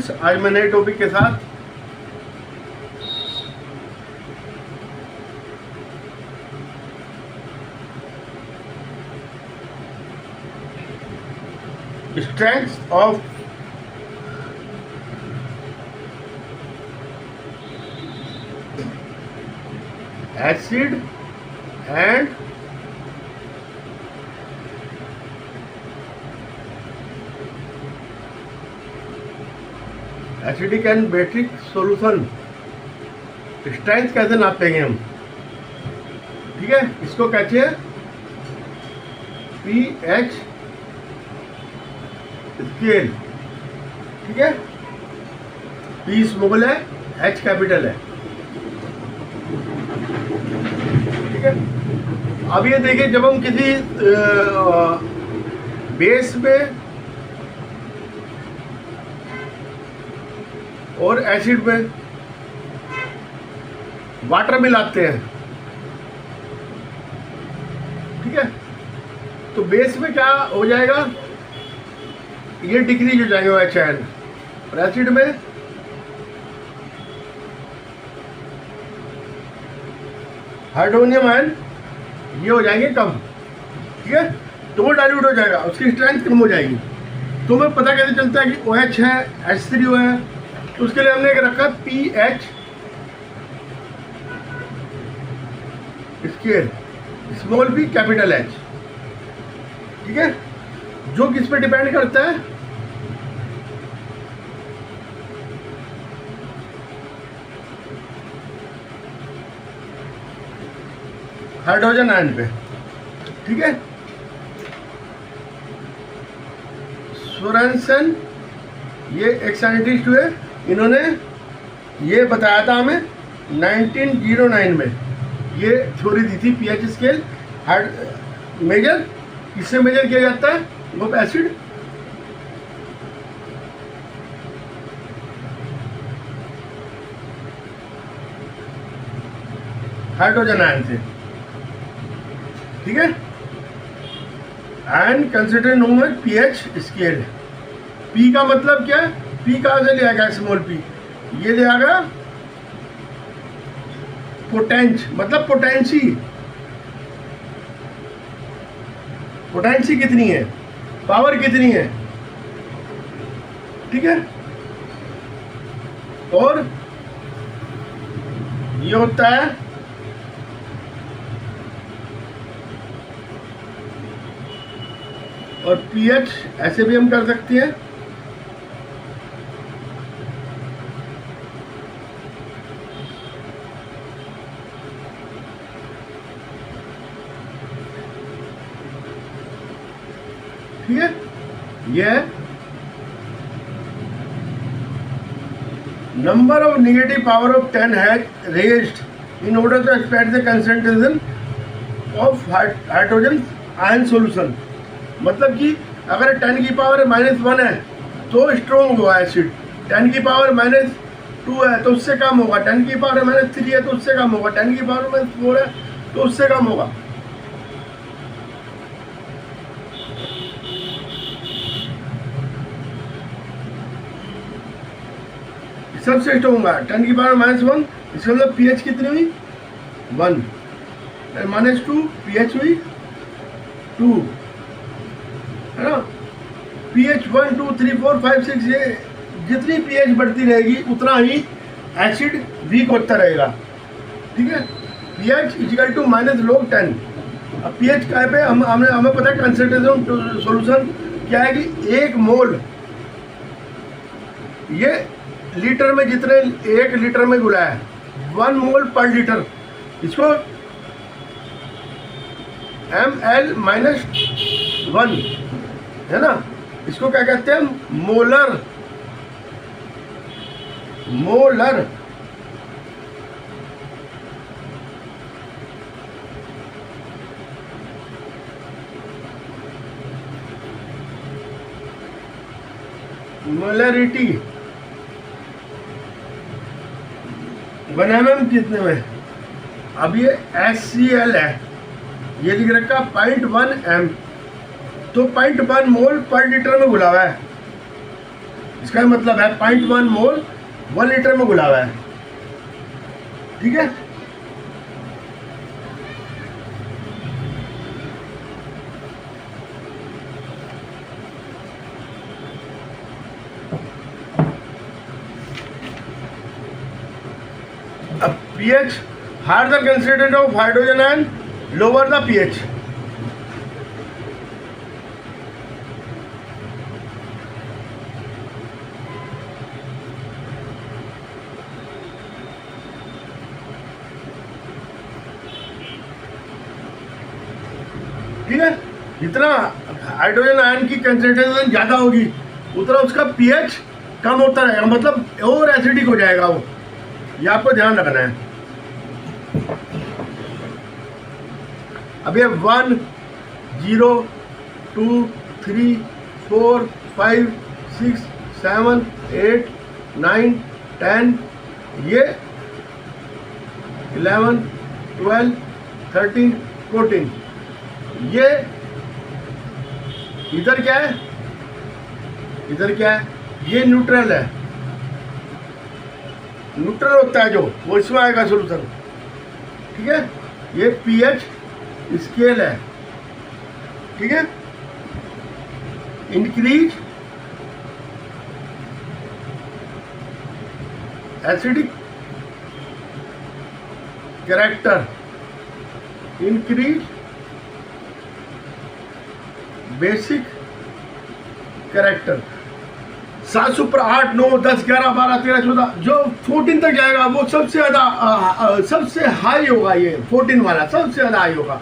Students, आज मैं नए टॉपिक के साथ strengths of acid and acidic and basic solution strength कैसे नापेंगे हम। ठीक है, इसको कहते हैं पीएच स्केल। ठीक है, पी स्मॉल है, एच कैपिटल है। ठीक है, अब ये देखिए, जब हम किसी बेस में और एसिड में वाटर मिलाते हैं, ठीक है, तो बेस में क्या हो जाएगा, ये डिक्रीज हो जाएगा एच एन, और एसिड में हाइड्रोनियम आयन ये हो जाएंगे कम। ठीक है, तो वो डाइल्यूट हो जाएगा, उसकी स्ट्रेंथ कम हो जाएगी। तो हमें पता कैसे चलता है कि OH है, H3O है, तो उसके लिए हमने एक रखा pH scale, small P capital H. ठीक है, जो किस पे डिपेंड करता है, हाइड्रोजन आयन पे। ठीक है, सोरेनसन ये एक साइंटिस्ट हुए, इन्होंने ये बताया था हमें 1909 में, ये थ्योरी दी थी पीएच स्केल मेजर किससे मेजर किया जाता है, वो एसिड हाइड्रोजन आयन से। ठीक है, and consider known as pH scale. P का मतलब क्या है, पी कहाँ से ले आएगा, स्मॉल पी, ये ले आएगा पोटेंश, मतलब पोटेंसी, पोटेंसी कितनी है, पावर कितनी है। ठीक है, और ये होता है और पीएच ऐसे भी हम कर सकते हैं, ठीक है, यह number of negative power of 10 has raised in order to expect the concentration of hydrogen ion solution. मतलब कि अगर 10 की पावर -1 है तो स्ट्रॉन्ग होगा एसिड, 10 की पावर -2 है तो उससे कम होगा, 10 की पावर -3 है तो उससे कम होगा, 10 की पावर -4 है तो उससे कम होगा। सबसे स्ट्रॉन्ग होगा 10 की पावर -1, इसका मतलब पीएच कितनी हुई 1, -2 पीएच हुई 2, है ना। पीएच 1 2 3 4 5 6, ये जितनी पीएच बढ़ती रहेगी उतना ही एसिड वीक होता रहेगा। ठीक है, पीएच इक्वल टू -log 10। अब पीएच क्या पे हमें पता है कंसंट्रेशन सॉल्यूशन क्या है कि 1 मोल, ये लीटर में जितने 1 लीटर में घुला है 1 मोल पर लीटर, इसको ml-1 है ना, इसको क्या कहते हैं, मोलर। मोलर मोलरिटी 1 mm कितने में। अब ये HCl है, ये लिख रखा 0.1 m, तो 0.1 मोल पर लीटर में घुला हुआ है। इसका मतलब है 0.1 मोल 1 लीटर में घुला हुआ है। ठीक है, अब pH higher the concentration of hydrogen ion, lower the pH। ठीक है, जितना हाइड्रोजन आयन की कंसंट्रेशन ज़्यादा होगी उतना उसका pH कम होता रहेगा, मतलब और एसिडिक हो जाएगा वो, ये आपको ध्यान रखना है। अब ये 1 0 2 3 4 5 6 7 8 9 10, ये 11 12 13 14, ये इधर क्या है, इधर क्या है, ये न्यूट्रल है, न्यूट्रल होता है जो, वो इसमें आएगा सोल्यूशन। ठीक है, ये pH स्केल है। ठीक है, increase acidic character, increase basic character. 7 से ऊपर 8 9 10 11 12 13 14 जो 14 तक जाएगा वो सबसे ज़्यादा सबसे हाई होगा, ये 14 वाला सबसे ज़्यादा हाई होगा,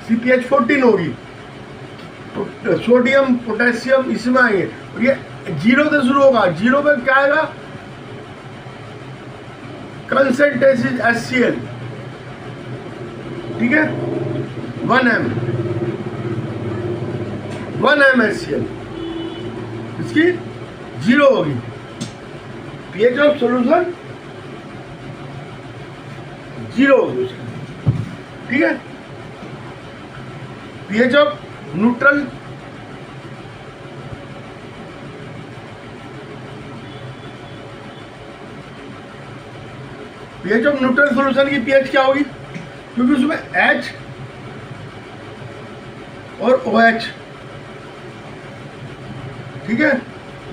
CpH 14 होगी। सोडियम पोटेशियम इसमें आएंगे, और ये 0 से शुरू होगा। 0 पे क्या आएगा, कंसंट्रेशन HCl। ठीक है, 1 m HCl, इसकी 0 होगी। pH ऑफ सोल्यूशन 0 होगी उसकी। ठीक है, pH ऑफ न्यूट्रल सोल्यूशन की pH क्या होगी, क्योंकि उसमें H और OH, ठीक है,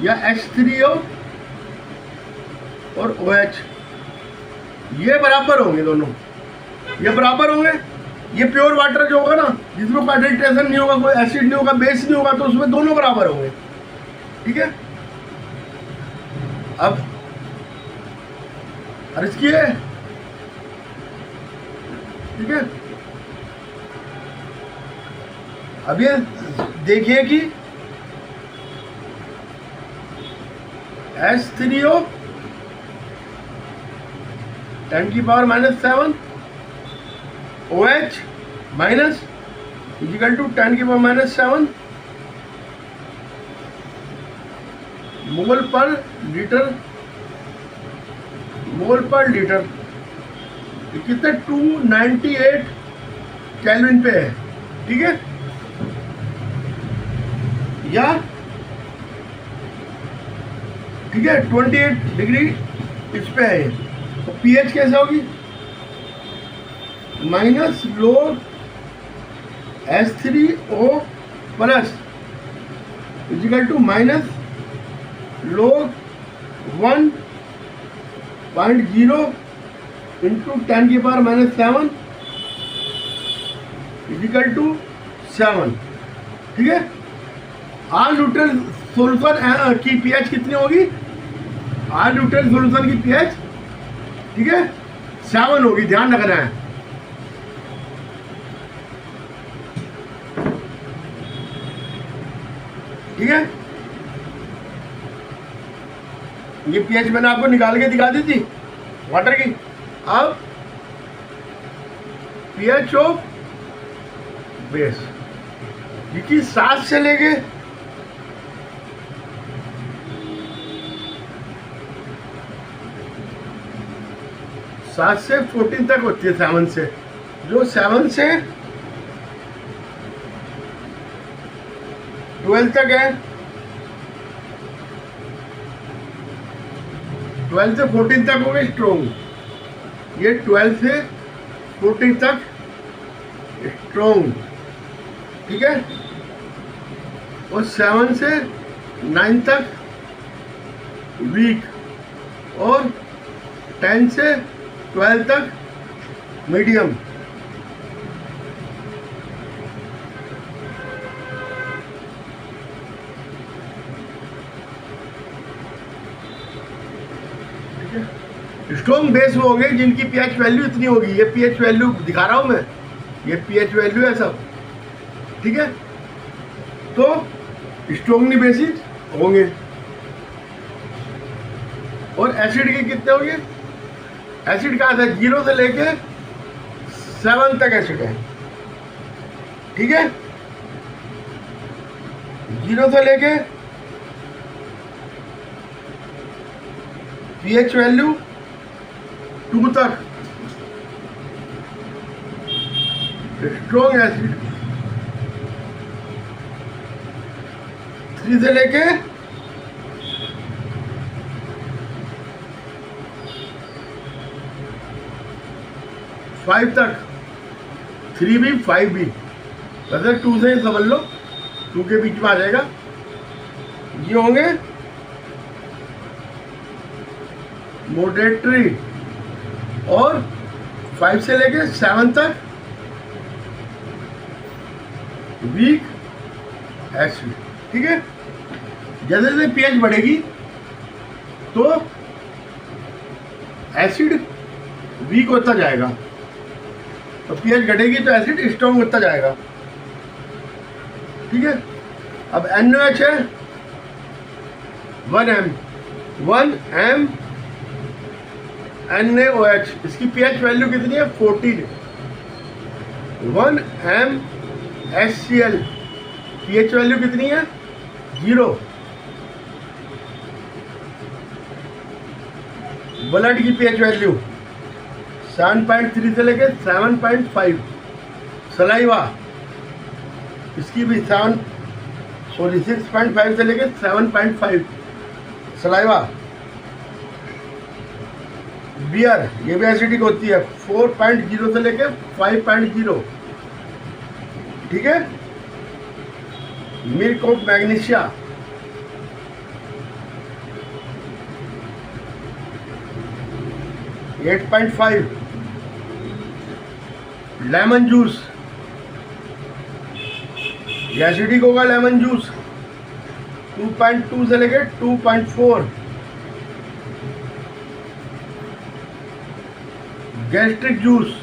या H3O और OH, ये बराबर होंगे, दोनों ये बराबर होंगे। ये प्योर वाटर जो होगा ना, जिसमें कोई हाइड्रेशन नहीं होगा, कोई एसिड नहीं होगा, बेस नहीं होगा, तो उसमें दोनों बराबर होंगे। ठीक है, अब अर्ज किए। ठीक है, अब ये देखिए कि H3O 10⁻⁷ OH minus equal to 10⁻⁷ mole per litre, कितने 298 केल्विन पे है। ठीक है, या ठीक है 28 डिग्री इस पे है। तो pH कैसे होगी, minus log H3O plus equal to minus log 1.0 into 10⁻⁷ equal to 7। ठीक है, आल न्यूट्रल सोल्यूशन की pH कितनी होगी, आल न्यूट्रल सोल्यूशन की pH, ठीक है, 7 होगी, ध्यान रखना है। ठीक है, ये pH मैंने आपको निकाल के दिखा दी थी वाटर की। अब pH ऑफ बेस, क्योंकि 7 से लेके 7 से 14 तक होती है, 7 से, जो 7 से 12 तक है 12 से 14 तक हो गए स्ट्रोंग, ये 12 से 14 तक स्ट्रोंग, ठीक है। और 7 से 9 तक वीक, और 10 से 12 तक मीडियम। स्ट्रॉन्ग बेस वो होंगे जिनकी पीएच वैल्यू इतनी होगी, ये पीएच वैल्यू दिखा रहा हूं मैं, ये पीएच वैल्यू है सब, ठीक है। तो स्ट्रॉन्गली बेसिस होंगे। और एसिड के कितने होंगे? एसिड का था 0 से लेके 7 तक एसिड है, ठीक है। 0 से लेके पीएच वैल्यू 2 तक स्ट्रॉन्ग एसिड, 3 से लेके 5 तक, 3 भी 5 भी, वैसे 2 से समझ लो, 2 के बीच में आ जाएगा। ये होंगे मॉडरेटरी, और 5 से लेके 7 तक वीक एसिड, ठीक है। जैसे जैसे पीएच बढ़ेगी तो एसिड वीक होता जाएगा, तो पीएच घटेगी तो एसिड स्ट्रॉन्ग होता जाएगा, ठीक है। अब NaOH है 1m NaOH, इसकी पीएच वैल्यू कितनी है? 14। 1m HCl, पीएच वैल्यू कितनी है? 0। ब्लड की पीएच वैल्यू 7.3 से लेके 7.5। सलाइवा, इसकी भी 6.5 से लेके 7.5 सलाइवा। बियर, ये भी एसिडिक होती है, 4.0 से लेके 5.0, ठीक है। मिल्क ऑफ मैग्नीशिया, ये 8.5। लेमन जूस, ये एसिडिक होगा लेमन जूस, 2.2 से लेके 2.4। गैस्ट्रिक जूस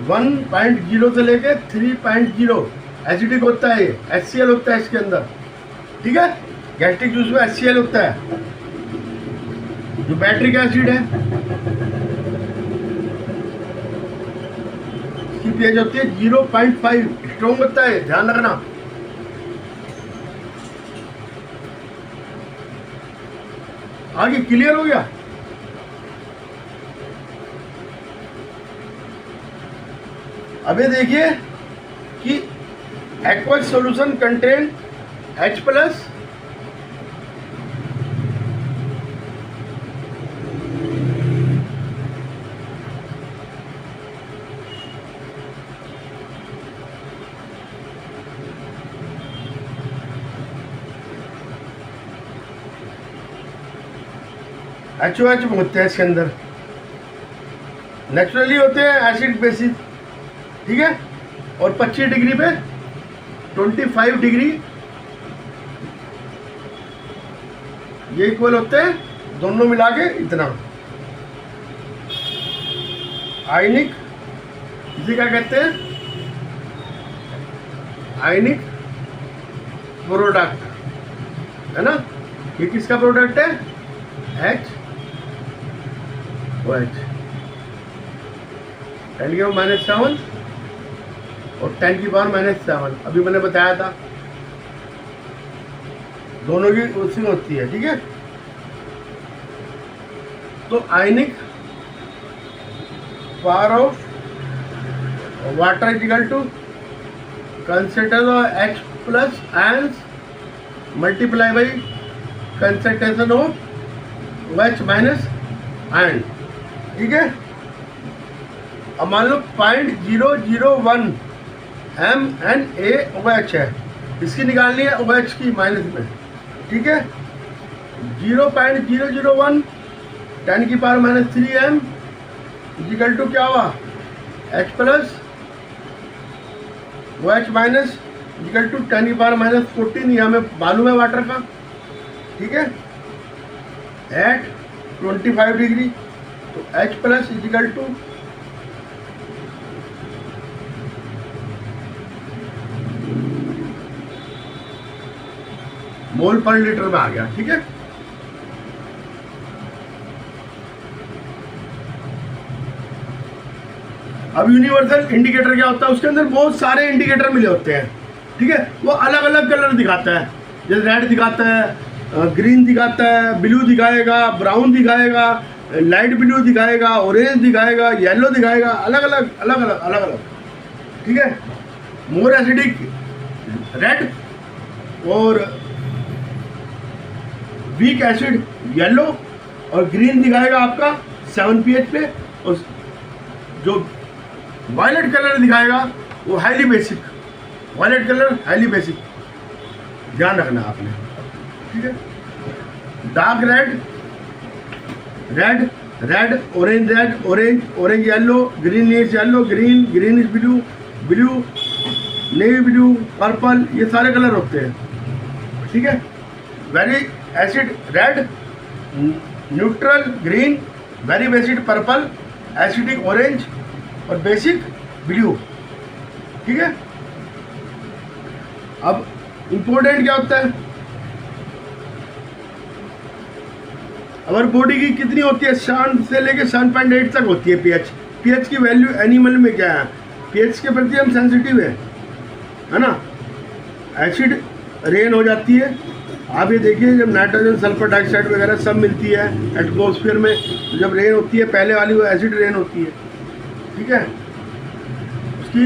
1.0 से लेके 3.0 एसिडिक होता है, HCl होता है इसके अंदर, ठीक है। गैस्ट्रिक जूस में HCl होता है, जो बैटरिक एसिड है, इसकी पीएच होती है 0.5, स्ट्रॉन्ग होता है, ध्यान रखना। आगे क्लियर हो गया? अब ये देखिए कि aqueous solution contain H+, HOH होते हैं इसके अंदर, नेचुरली होते हैं एसिड बेसिस, ठीक है। और 25 डिग्री पे 25 डिग्री ये इक्वल होते हैं, दोनों मिला के इतना। आयनिक, इसे क्या कहते हैं? आयनिक प्रोडक्ट, है ना। ये किसका प्रोडक्ट है? HOH, 10⁻⁻7 और 10⁻⁻7, अभी मैंने बताया था, दोनों की उसी में होती है, ठीक है। तो ionic power of water is equal to concentration of H+ and multiply by concentration of OH minus ion, ठीक है। अब मान लो 0.001 MnAOH है, इसकी निकालनी है OH की माइनस में, ठीक है। 0.001 10⁻³ m इक्वल टू क्या हुआ, H plus OH minus equal to 10⁻14, ये हमें मालूम है वाटर का, ठीक है, एट 25 डिग्री। तो H plus equal to mole per litre में आ गया, ठीक है। अब यूनिवर्सल इंडिकेटर क्या होता है, उसके अंदर बहुत सारे इंडिकेटर मिले होते हैं, ठीक है। वो अलग अलग कलर दिखाता है, जैसे रेड दिखाता है, ग्रीन दिखाता है, ब्लू दिखाएगा, ब्राउन दिखाएगा, लाइट ब्लू दिखाएगा, ऑरेंज दिखाएगा, येलो दिखाएगा, अलग अलग, ठीक है। मोर एसिडिक रेड और वीक एसिड येलो, और ग्रीन दिखाएगा आपका 7 pH पे, और जो वायलेट कलर दिखाएगा वो highly basic, violet colour highly basic, ध्यान रखना आपने, ठीक है। Dark red red red, orange red orange, orange yellow, green is yellow, green, green is blue, blue, navy blue, purple, ये सारे कलर होते हैं, ठीक है। Very acid red, neutral green, very basic purple, acidic orange और basic blue, ठीक है। अब इंपॉर्टेंट क्या होता है, अगर बॉडी की कितनी होती है, 7 से लेके 7.8 तक होती है पीएच। पीएच की वैल्यू एनिमल में क्या है, पीएच के प्रति हम सेंसिटिव है ना। एसिड रेन हो जाती है, आप ये देखिए जब नाइट्रोजन सल्फर डाइऑक्साइड वगैरह सब मिलती है एटमॉस्फेयर में, तो जब रेन होती है पहले वाली वो एसिड रेन होती है, ठीक है। उसकी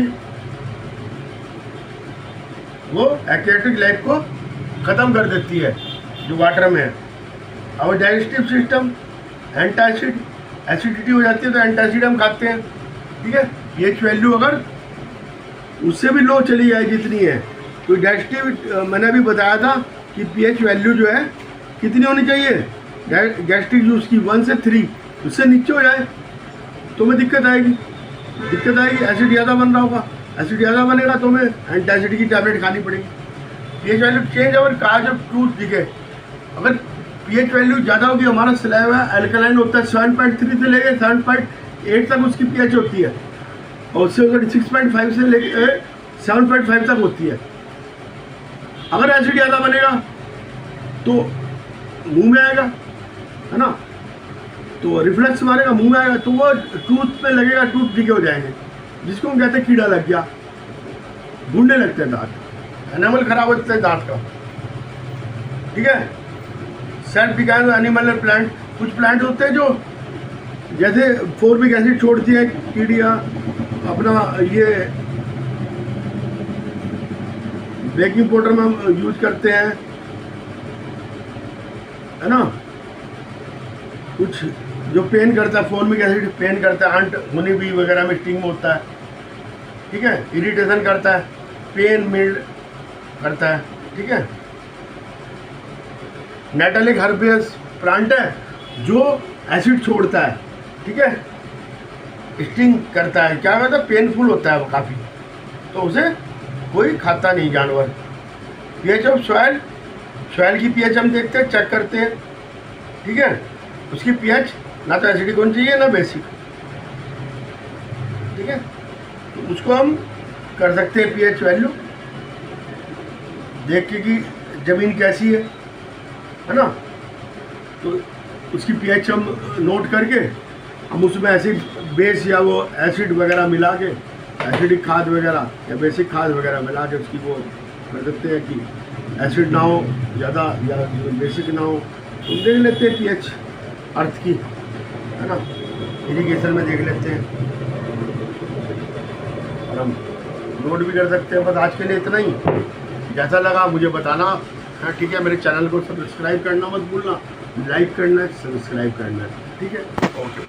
वो एक्टिक लाइफ को ख़त्म कर देती है जो वाटर में है। और डाइजेस्टिव सिस्टम एंटासिड, एसिडिटी हो जाती है तो एंटासिड हम खाते हैं, ठीक है। पीएच वैल्यू अगर उससे भी लो चली जाए जितनी है, तो डाइजेस्टिव मैंने अभी बताया था कि पीएच वैल्यू जो है कितनी होनी चाहिए, गैस्ट्रिक जूस की 1 से 3, उससे नीचे हो जाए तो हमें दिक्कत आएगी, एसिड ज़्यादा बन रहा होगा, एसिड ज़्यादा बनेगा तो हमें एंटासिड की टैबलेट खानी पड़ेगी। पीएच वैल्यू चेंज अगर कहा जब ट्रूथ दिखे, अगर पीएच वैल्यू ज़्यादा होगी, हमारा स्लैब है एल्कलाइन होता है 7.3 से लेके 7.8 तक उसकी पीएच होती है, और उससे अगर 6.5 से लेके 7.5 तक होती है। अगर एसिड ज़्यादा बनेगा तो मुंह में आएगा, है ना, तो रिफ्लेक्स मारेगा, मुंह में आएगा, तो वो टूथ पे लगेगा, टूथ डिके हो जाएंगे, जिसको हम कहते हैं कीड़ा लग गया, भूनने लगते हैं दांत, एनिमल खराब होता है दांत का, ठीक है। सेल्फ बिकाइन एनिमल और प्लांट, कुछ प्लांट होते हैं जो जैसे फॉर्मिक एसिड छोड़ती है कीड़ियाँ, अपना ये बेकिंग पाउडर में हम यूज करते हैं, है ना। कुछ जो पेन करता है, फॉर्मिक एसिड पेन करता है, आंट होनी भी वगैरह में स्टिंग में होता है, ठीक है, इरिटेशन करता है, पेन मिल्ड करता है, ठीक है। नेटलिक हर्बियस प्लांट है जो एसिड छोड़ता है, ठीक है, स्टिंग करता है, क्या कहता है, पेनफुल होता है वो काफ़ी, तो उसे कोई खाता नहीं जानवर। पीएच ऑफ सॉइल, सॉइल की पीएच हम देखते हैं, चेक करते हैं, ठीक है। उसकी पीएच ना तो एसिडिक होनी चाहिए ना बेसिक, ठीक है। तो उसको हम कर सकते हैं पीएच वैल्यू देख के कि ज़मीन कैसी है ना, तो उसकी पीएच हम नोट करके हम उसमें एसिड बेस या वो एसिड वगैरह मिला के, एसिडिक खाद वगैरह या बेसिक खाद वगैरह मिला के उसकी वो कर सकते हैं कि एसिड ना हो ज़्यादा या बेसिक ना हो, तो देख लेते हैं पीएच अर्थ की, है ना, इरिगेशन में देख लेते हैं और हम नोट भी कर सकते हैं। बस आज के लिए इतना ही, जैसा लगा मुझे बताना, हाँ ठीक है। मेरे चैनल को सब्सक्राइब करना मत भूलना लाइक करना, सब्सक्राइब करना। ठीक है, ओके।